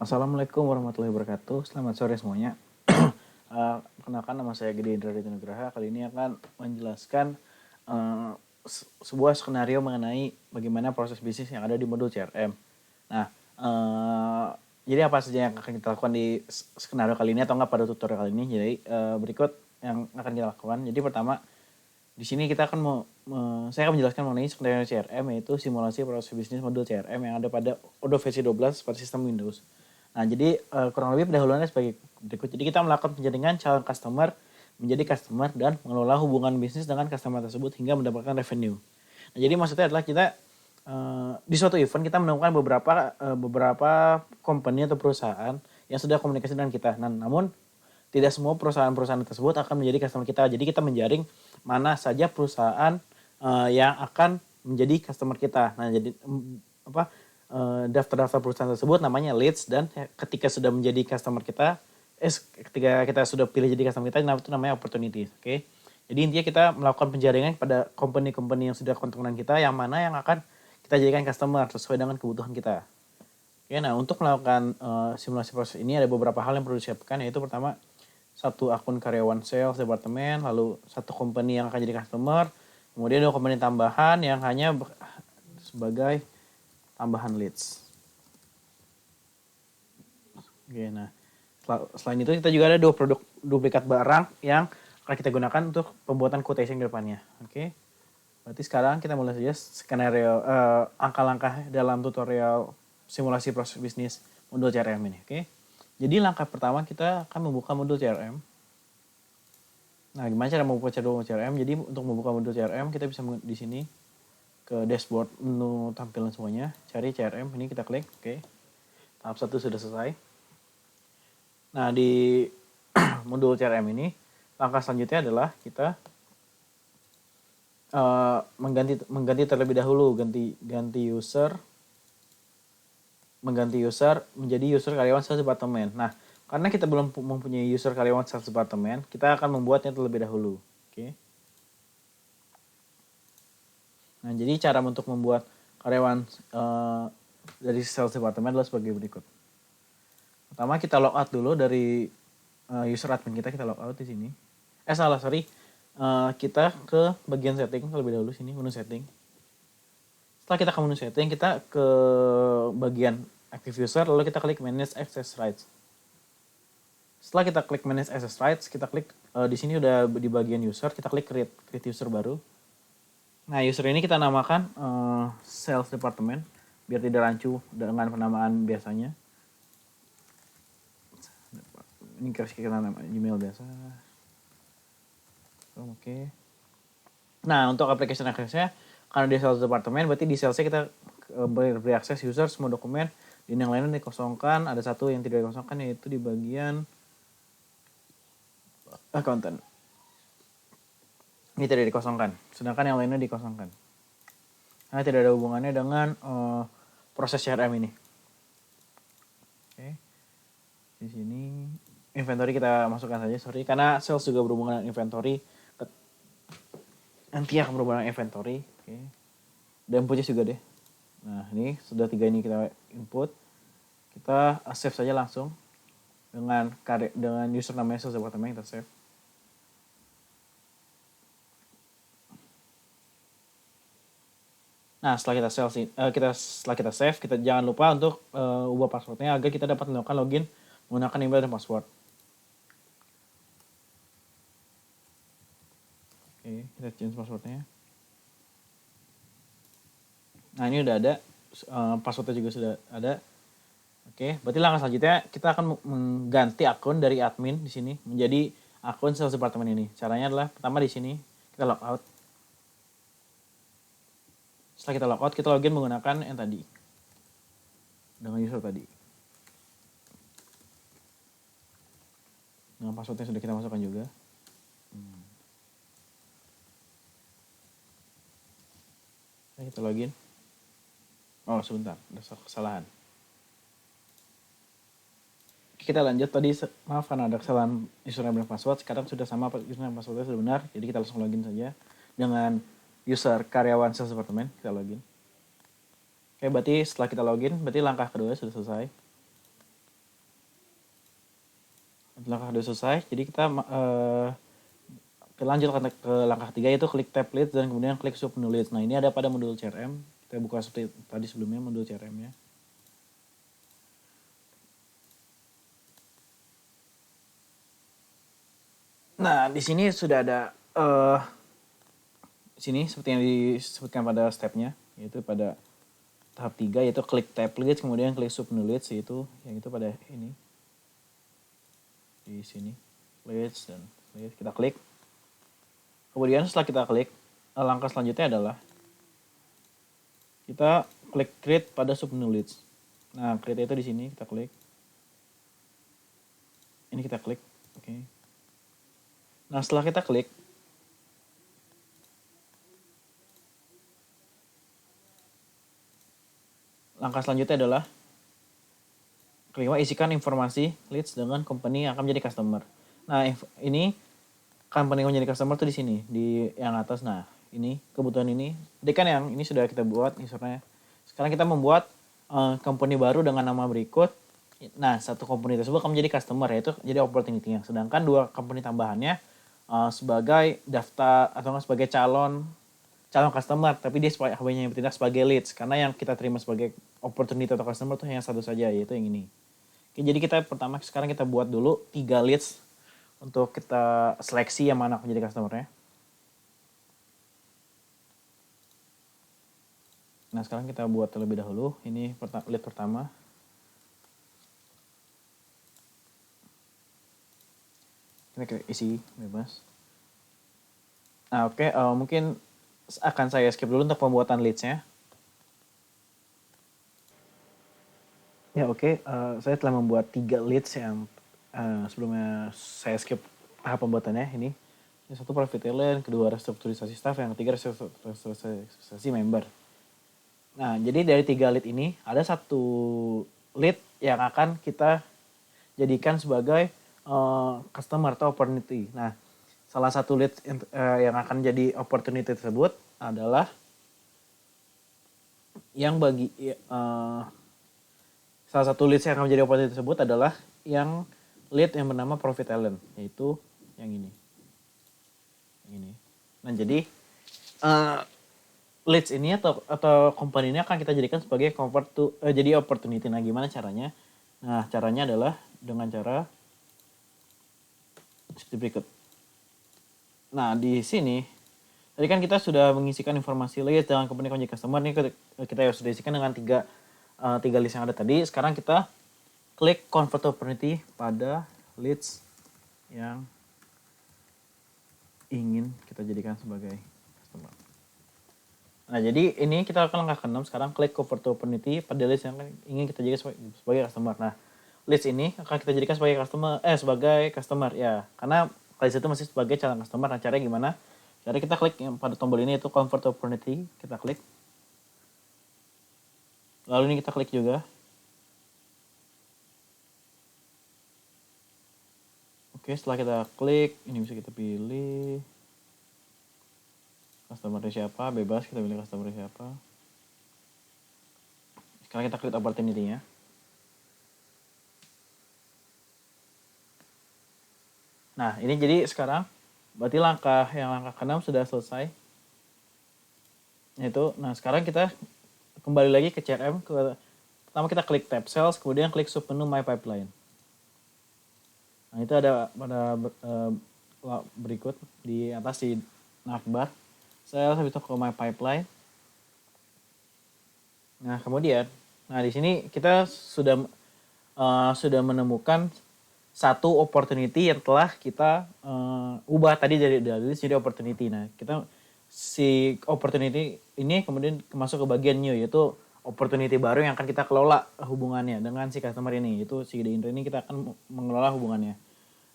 Assalamualaikum warahmatullahi wabarakatuh. Selamat sore semuanya. Perkenalkan, nama saya Gede Indra Nugraha. Kali ini akan menjelaskan sebuah skenario mengenai bagaimana proses bisnis yang ada di modul CRM. Nah, jadi apa saja yang akan kita lakukan di skenario kali ini atau enggak pada tutorial kali ini. Jadi berikut yang akan kita lakukan. Jadi pertama, di sini kita akan saya akan menjelaskan mengenai skenario CRM, yaitu simulasi proses bisnis modul CRM yang ada pada Odoo versi 12 pada sistem Windows. Nah, jadi kurang lebih pendahuluannya sebagai berikut. Jadi kita melakukan penjaringan calon customer menjadi customer dan mengelola hubungan bisnis dengan customer tersebut hingga mendapatkan revenue. Nah, jadi maksudnya adalah kita di suatu event kita menemukan beberapa company atau perusahaan yang sudah komunikasi dengan kita. Nah, namun tidak semua perusahaan-perusahaan tersebut akan menjadi customer kita. Jadi kita menjaring mana saja perusahaan yang akan menjadi customer kita. Nah, jadi daftar-daftar perusahaan tersebut namanya leads, dan ketika sudah menjadi customer kita, ketika kita sudah pilih jadi customer kita, itu namanya opportunity. Oke. Jadi intinya kita melakukan penjaringan pada company-company yang sudah kontak dengan kita, yang mana yang akan kita jadikan customer sesuai dengan kebutuhan kita. Oke, nah untuk melakukan simulasi proses ini ada beberapa hal yang perlu disiapkan, yaitu pertama, satu akun karyawan sales departemen, lalu satu company yang akan jadi customer, kemudian 2 company tambahan yang hanya sebagai tambahan leads. Oke, nah selain itu kita juga ada 2 produk duplikat barang yang akan kita gunakan untuk pembuatan quotation ke depannya. Oke, berarti sekarang kita mulai saja skenario angka-langkah dalam tutorial simulasi proses bisnis modul CRM ini. Oke, jadi langkah pertama kita akan membuka modul CRM. Nah, gimana cara membuka modul CRM? Jadi untuk membuka modul CRM kita bisa di sini ke dashboard, menu tampilan semuanya, cari CRM, ini kita klik. Oke, tahap 1 sudah selesai. Nah, di modul CRM ini langkah selanjutnya adalah kita mengganti terlebih dahulu, mengganti user menjadi user karyawan sales departemen. Nah, karena kita belum mempunyai user karyawan sales departemen, kita akan membuatnya terlebih dahulu. Oke. Nah, jadi cara untuk membuat karyawan dari sales departemen adalah sebagai berikut. Pertama, kita logout dulu dari user admin kita logout di sini. Kita ke bagian setting terlebih dahulu, sini menu setting. Setelah kita ke menu setting, kita ke bagian active user, lalu kita klik manage access rights. Setelah kita klik manage access rights, kita klik di sini udah di bagian user, kita klik create user baru. Nah, user ini kita namakan sales department biar tidak rancu dengan penamaan biasanya. Ini kita nama Gmail biasa. Oke. Nah, untuk application access-nya, karena di sales department, berarti di salesnya kita beri akses user semua dokumen, dan yang lainnya dikosongkan. Ada satu yang tidak dikosongkan, yaitu di bagian accountant. Ini tidak dikosongkan, sedangkan yang lainnya dikosongkan. Karena tidak ada hubungannya dengan proses CRM ini. Oke. Di sini inventory kita masukkan saja, karena sales juga berhubungan dengan inventory. Nanti akan berhubungan dengan inventory. Oke. Dan purchase juga deh. Nah, ini sudah 3 ini kita input. Kita save saja langsung dengan user namanya sales department, kita save. Nah, setelah kita save, kita jangan lupa untuk ubah passwordnya agar kita dapat melakukan login menggunakan email dan password. Oke, kita change passwordnya. Nah, ini udah ada, passwordnya juga sudah ada. Oke, berarti langkah selanjutnya kita akan mengganti akun dari admin di sini menjadi akun sales department ini. Caranya adalah pertama di sini kita logout. Setelah kita logout, kita login menggunakan yang tadi, dengan user tadi, dengan passwordnya sudah kita masukkan juga. Kita login. Oh, sebentar, ada kesalahan. Kita lanjut, tadi maaf karena ada kesalahan username dan password. Sekarang sudah sama username dan passwordnya sudah benar, jadi kita langsung login saja dengan user karyawan sales department. Kita login. Oke, berarti setelah kita login, berarti langkah kedua sudah selesai. Langkah 2 selesai, jadi kita lanjut ke langkah 3 yaitu klik tab leads dan kemudian klik submenu leads. Nah ini ada pada modul CRM, kita buka seperti tadi sebelumnya modul CRM-nya. Nah di sini sudah ada sini seperti yang disebutkan pada stepnya, yaitu pada tahap 3 yaitu klik tab leads kemudian klik submenu leads, yaitu yang itu pada ini di sini leads dan leads kita klik. Kemudian setelah kita klik, langkah selanjutnya adalah kita klik create pada submenu leads. Nah, create itu di sini kita klik. Ini kita klik, oke. Nah, setelah kita klik, langkah selanjutnya adalah kelima isikan informasi leads dengan company yang akan menjadi customer. Nah, ini company yang menjadi customer tuh di sini, di yang atas. Nah, ini kebutuhan ini. Jadi kan yang ini sudah kita buat usernya. Sekarang kita membuat company baru dengan nama berikut. Nah, satu company tersebut akan menjadi customer, yaitu jadi opportunity-nya. Sedangkan 2 company tambahannya sebagai daftar atau sebagai calon customer, tapi dia hanya bertindak sebagai leads. Karena yang kita terima sebagai opportunity atau customer tuh hanya satu saja, yaitu yang ini. Oke, jadi kita pertama sekarang kita buat dulu 3 leads untuk kita seleksi yang mana menjadi customer-nya. Nah, sekarang kita buat terlebih dahulu. Ini lead pertama. Kita isi bebas. Nah, oke, mungkin akan saya skip dulu untuk pembuatan leads-nya. Ya, oke, saya telah membuat 3 leads yang sebelumnya saya skip tahap pembuatannya ini. Yang satu profit talent, kedua restrukturisasi staff, yang ketiga restrukturisasi member. Nah, jadi dari 3 lead ini ada satu lead yang akan kita jadikan sebagai customer atau opportunity. Nah, salah satu lead yang akan jadi opportunity tersebut adalah yang salah satu lead yang akan menjadi opportunity tersebut adalah yang lead yang bernama profit talent, yaitu yang ini. Nah, jadi leads ini atau company ini akan kita jadikan sebagai jadi opportunity. Nah, gimana caranya? Nah, caranya adalah dengan cara seperti berikut. Nah, di sini tadi kan kita sudah mengisikan informasi leads dengan company kunci customer. Ini kita sudah isikan dengan tiga list yang ada tadi. Sekarang kita klik convert opportunity pada leads yang ingin kita jadikan sebagai customer. Nah, jadi ini kita akan langkah ke-6. Sekarang klik convert opportunity pada leads yang ingin kita jadikan sebagai customer. Nah, leads ini akan kita jadikan sebagai customer ya, karena leads itu masih sebagai calon customer. Nah, caranya gimana? Jadi kita klik pada tombol ini, yaitu convert opportunity, kita klik. Lalu ini kita klik juga. Oke, setelah kita klik, ini bisa kita pilih customer siapa, bebas kita pilih customer siapa. Sekarang kita klik opportunity-nya. Nah, ini jadi sekarang berarti langkah ke-6 sudah selesai. Yaitu, nah sekarang kita kembali lagi ke CRM. Pertama kita klik tab sales, kemudian klik submenu my pipeline. Nah, itu ada pada berikut di atas di navbar. Saya habis itu ke my pipeline. Nah, kemudian, di sini kita sudah menemukan satu opportunity yang telah kita ubah tadi dari list jadi opportunity. Nah, si opportunity ini kemudian masuk ke bagian new, yaitu opportunity baru yang akan kita kelola hubungannya dengan si customer ini. Yaitu si Gede Indra ini kita akan mengelola hubungannya.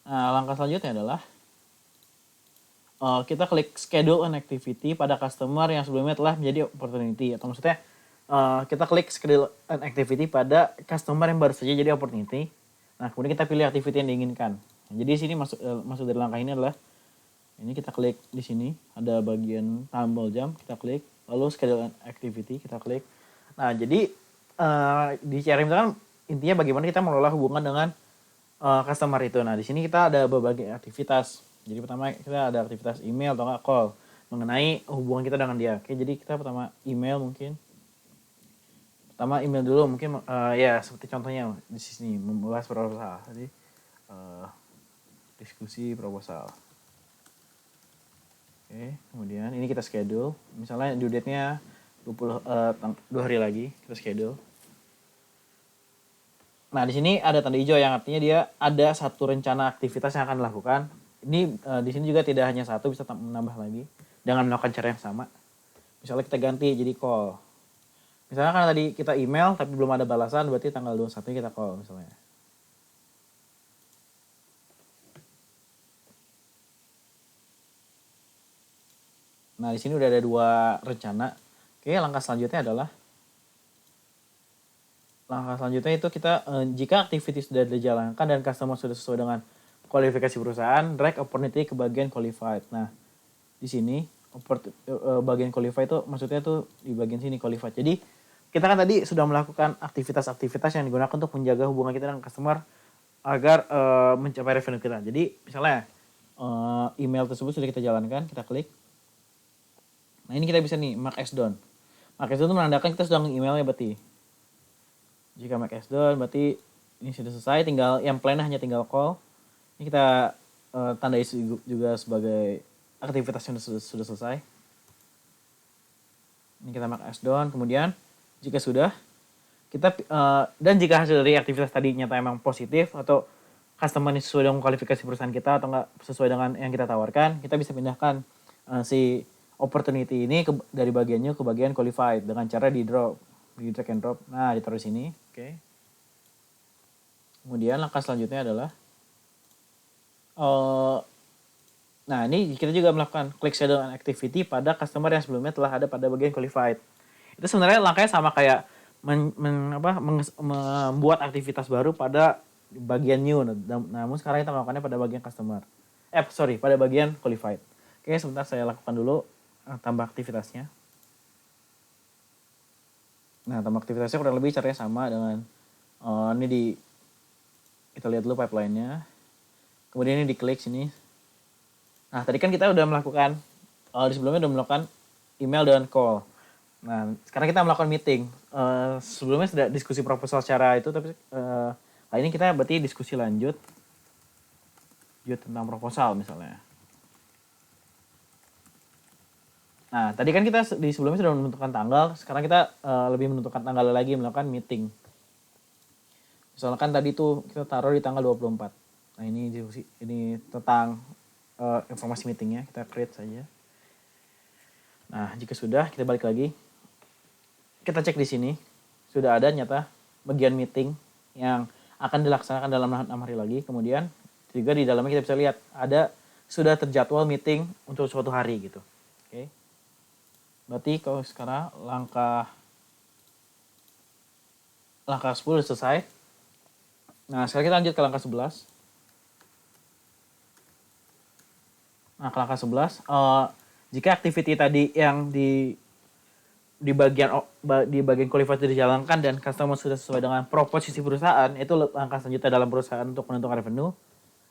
Nah, langkah selanjutnya adalah kita klik schedule an activity pada customer yang sebelumnya telah menjadi opportunity. Atau maksudnya kita klik schedule an activity pada customer yang baru saja jadi opportunity. Nah, kemudian kita pilih activity yang diinginkan. Nah, jadi sini masuk dari langkah ini adalah ini kita klik di sini ada bagian tombol jam, kita klik, lalu schedule activity kita klik. Nah, jadi di CRM itu kan intinya bagaimana kita mengelola hubungan dengan customer itu. Nah, di sini kita ada berbagai aktivitas. Jadi pertama kita ada aktivitas email atau enggak call mengenai hubungan kita dengan dia. Oke, jadi kita pertama email mungkin. Pertama email dulu mungkin ya seperti contohnya di sini membahas proposal. Jadi diskusi proposal. Oke, kemudian ini kita schedule. Misalnya due date-nya 2 hari lagi, kita schedule. Nah, di sini ada tanda hijau yang artinya dia ada satu rencana aktivitas yang akan dilakukan. Ini di sini juga tidak hanya satu, bisa menambah lagi dengan melakukan cara yang sama. Misalnya kita ganti jadi call. Misalnya karena tadi kita email tapi belum ada balasan, berarti tanggal 21 kita call misalnya. Nah, di sini udah ada 2 rencana. Oke, langkah selanjutnya itu kita jika aktivitas sudah dijalankan dan customer sudah sesuai dengan kualifikasi perusahaan, drag opportunity ke bagian qualified. Nah, di sini bagian qualified itu maksudnya tuh di bagian sini qualified. Jadi kita kan tadi sudah melakukan aktivitas-aktivitas yang digunakan untuk menjaga hubungan kita dengan customer agar mencapai revenue kita. Jadi misalnya email tersebut sudah kita jalankan, kita klik. Nah, ini kita bisa nih mark as done. Mark as done itu menandakan kita sudah nge-emailnya berarti. Jika mark as done berarti ini sudah selesai, tinggal yang plan hanya tinggal call. Ini kita tandai juga sebagai aktivitas yang sudah selesai. Ini kita mark as done. Kemudian jika sudah kita dan jika hasil dari aktivitas tadi nyata emang positif atau customer ini sesuai dengan kualifikasi perusahaan kita atau enggak sesuai dengan yang kita tawarkan, kita bisa pindahkan si opportunity ini dari bagiannya ke bagian qualified dengan cara di drag and drop. Nah, ditaruh di sini. Oke. Kemudian langkah selanjutnya adalah nah, ini kita juga melakukan click schedule and activity pada customer yang sebelumnya telah ada pada bagian qualified. Itu sebenarnya langkahnya sama kayak membuat aktivitas baru pada bagian new. Namun sekarang kita melakukannya pada bagian customer. Pada bagian qualified. Oke, sebentar saya lakukan dulu tambah aktivitasnya. Nah, tambah aktivitasnya kurang lebih caranya sama dengan ini kita lihat dulu pipeline-nya. Kemudian ini diklik sini. Nah, tadi kan kita udah melakukan di sebelumnya udah melakukan email dan call. Nah, sekarang kita melakukan meeting. Sebelumnya sudah diskusi proposal secara itu, tapi kali ini kita berarti diskusi lanjut tentang proposal misalnya. Nah, tadi kan kita di sebelumnya sudah menentukan tanggal, sekarang kita lebih menentukan tanggal lagi melakukan meeting. Misalkan tadi tuh kita taruh di tanggal 24. Nah, ini diskusi ini tentang informasi meetingnya, kita create saja. Nah, jika sudah, kita balik lagi. Kita cek di sini, sudah ada nyata bagian meeting yang akan dilaksanakan dalam 6 hari lagi. Kemudian juga di dalamnya kita bisa lihat ada sudah terjadwal meeting untuk suatu hari gitu. Oke. Berarti kalau sekarang langkah 10 selesai. Nah, sekarang kita lanjut ke langkah 11. Nah, ke langkah 11, jika activity tadi yang di bagian qualified dijalankan dan customer sudah sesuai dengan proposisi perusahaan, itu langkah selanjutnya dalam perusahaan untuk menentukan revenue.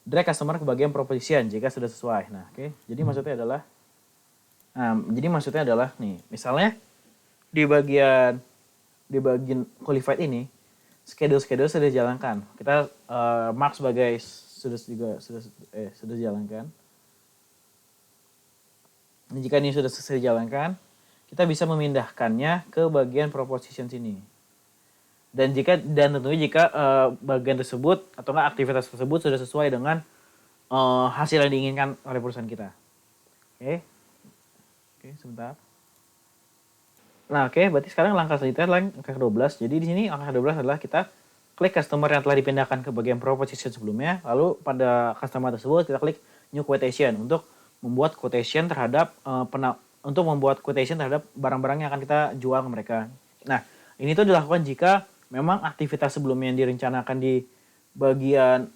Drag customer ke bagian proposition jika sudah sesuai. Nah, oke. Jadi maksudnya adalah nih, misalnya di bagian qualified ini schedule sudah dijalankan. Kita mark sebagai sudah dijalankan. Jika ini sudah selesai dijalankan, kita bisa memindahkannya ke bagian proposition sini. Dan tentunya jika bagian tersebut atau enggak aktivitas tersebut sudah sesuai dengan hasil yang diinginkan oleh perusahaan kita. Oke, sebentar. Nah, berarti sekarang langkah selanjutnya adalah langkah 12. Jadi di sini langkah 12 adalah kita klik customer yang telah dipindahkan ke bagian proposition sebelumnya, lalu pada customer tersebut kita klik new quotation untuk membuat quotation terhadap barang-barang yang akan kita jual ke mereka. Nah, ini tuh dilakukan jika memang aktivitas sebelumnya yang direncanakan di bagian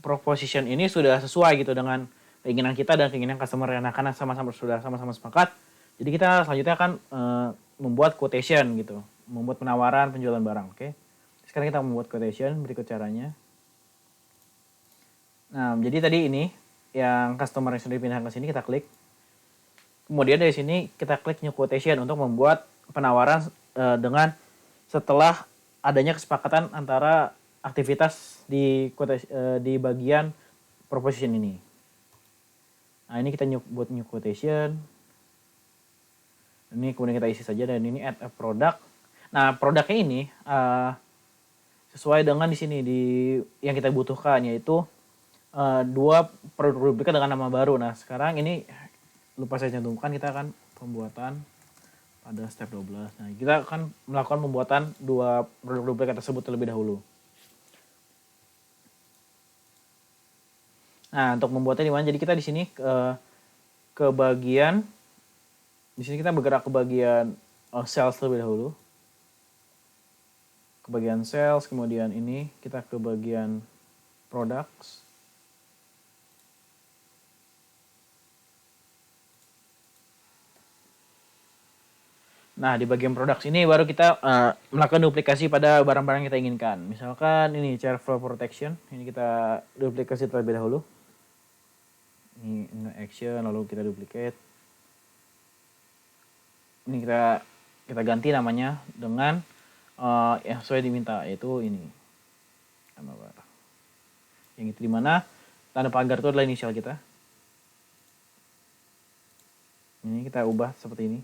proposition ini sudah sesuai gitu dengan keinginan kita dan keinginan customer yang akan sudah sama-sama sepakat. Jadi kita selanjutnya akan membuat quotation gitu, membuat penawaran penjualan barang. Oke. Sekarang kita membuat quotation, berikut caranya. Nah, jadi tadi ini yang customer yang sudah dipindahkan ke sini kita klik. Kemudian dari sini kita klik new quotation untuk membuat penawaran dengan setelah adanya kesepakatan antara aktivitas di bagian proposition ini. Nah, ini kita buat new quotation. Ini kemudian kita isi saja dan ini add a product. Nah, produknya ini sesuai dengan di sini yang kita butuhkan, yaitu 2 produk duplikat dengan nama baru. Nah, sekarang ini lupa saya cantumkan, kita akan pembuatan pada step 12. Nah, kita akan melakukan pembuatan 2 produk duplikat tersebut terlebih dahulu. Nah, untuk membuatnya di mana? Jadi kita di sini ke bagian di sini kita bergerak ke bagian sales terlebih dahulu. Ke bagian sales, kemudian ini kita ke bagian products. Nah, di bagian products ini baru kita melakukan duplikasi pada barang-barang yang kita inginkan. Misalkan ini chair flow protection, ini kita duplikasi terlebih dahulu. Ini action, lalu kita duplicate. Ini kita ganti namanya dengan yang sesuai diminta, yaitu ini. Yang itu dimana tanda pagar itu adalah inisial kita. Ini kita ubah seperti ini.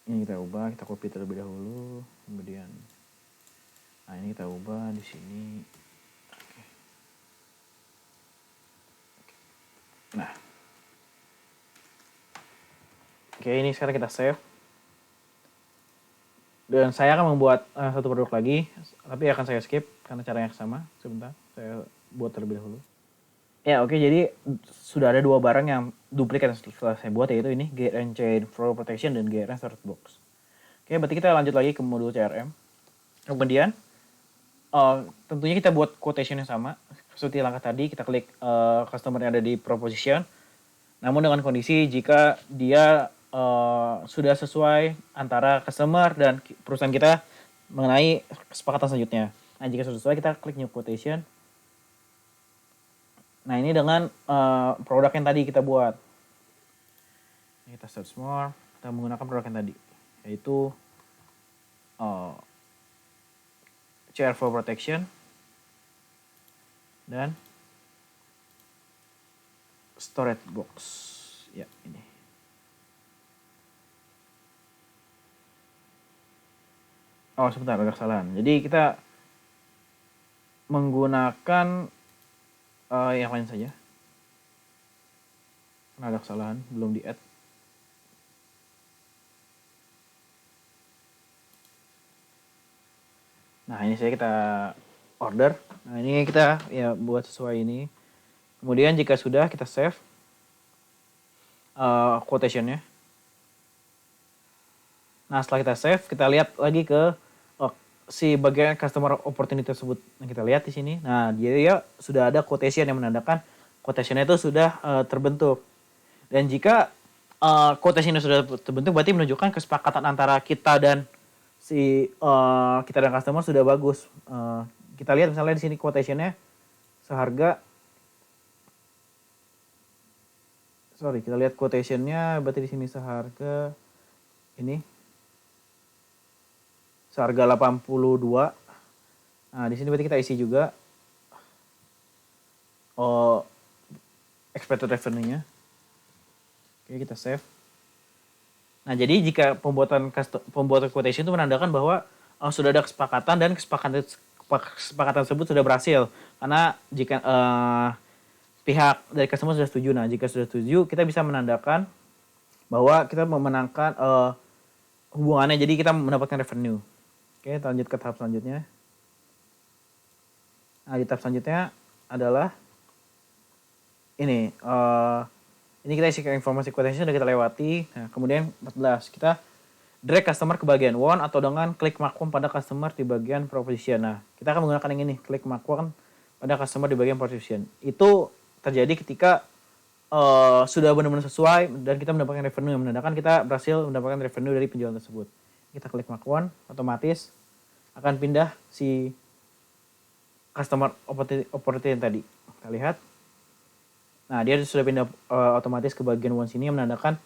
Ini kita ubah, kita copy terlebih dahulu, kemudian nah ini kita ubah di sini. Oke. Nah, oke, ini sekarang kita save. Dan saya akan membuat satu produk lagi, tapi akan saya skip karena caranya sama. Sebentar, saya buat terlebih dahulu. Ya, oke, jadi sudah ada 2 barang yang duplikat yang setelah saya buat, yaitu ini Gear and Chain Flow Protection dan Gear and Storage Box. Oke, berarti kita lanjut lagi ke modul CRM. Kemudian tentunya kita buat quotation yang sama seperti langkah tadi, kita klik customer yang ada di proposition. Namun dengan kondisi jika dia sudah sesuai antara customer dan perusahaan kita mengenai kesepakatan selanjutnya. Nah, jika sudah sesuai kita klik new quotation. Nah, ini dengan produk yang tadi kita buat. Ini kita search more, kita menggunakan produk yang tadi, yaitu chair flow protection dan storage box. Ya, ini. Oh, sebentar, agak kesalahan. Jadi kita menggunakan yang lain saja. Karena ada kesalahan, belum di-add. Nah, ini saya kita order. Nah, ini kita ya buat sesuai ini. Kemudian jika sudah kita save quotation-nya. Nah, setelah kita save, kita lihat lagi ke si bagian customer opportunity tersebut. Nah, kita lihat di sini. Nah, dia sudah ada quotation yang menandakan quotation-nya itu sudah terbentuk. Dan jika quotation-nya sudah terbentuk, berarti menunjukkan kesepakatan antara kita dan kita dan customer sudah bagus. Kita lihat misalnya di sini quotation-nya seharga. Sorry, kita lihat quotation-nya berarti di sini seharga ini. Seharga 82. Nah, di sini berarti kita isi juga expected revenue-nya. Oke, kita save. Nah, jadi jika pembuatan quotation itu menandakan bahwa sudah ada kesepakatan dan kesepakatan tersebut sudah berhasil. Karena jika pihak dari customer sudah setuju. Nah, jika sudah setuju, kita bisa menandakan bahwa kita memenangkan hubungannya, jadi kita mendapatkan revenue. Oke, kita lanjut ke tahap selanjutnya. Nah, di tahap selanjutnya adalah ini. Ini kita isi informasi quotation sudah kita lewati. Nah, kemudian 14, kita drag customer ke bagian one atau dengan klik mark one pada customer di bagian proposition. Nah, kita akan menggunakan yang ini, klik mark one pada customer di bagian proposition. Itu terjadi ketika sudah benar-benar sesuai dan kita mendapatkan revenue, yang menandakan kita berhasil mendapatkan revenue dari penjualan tersebut. Kita klik mark one, otomatis akan pindah si customer opportunity yang tadi. Kita lihat. Nah, dia sudah pindah otomatis ke bagian one sini yang menandakan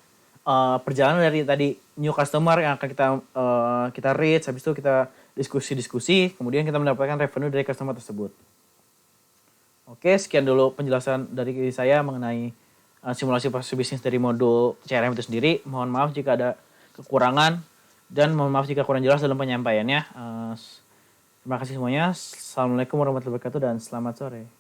perjalanan dari tadi new customer yang akan kita reach, habis itu kita diskusi, kemudian kita mendapatkan revenue dari customer tersebut. Oke, sekian dulu penjelasan dari saya mengenai simulasi proses bisnis dari modul CRM itu sendiri. Mohon maaf jika ada kekurangan dan mohon maaf jika kurang jelas dalam penyampaiannya. Terima kasih semuanya. Assalamualaikum warahmatullahi wabarakatuh dan selamat sore.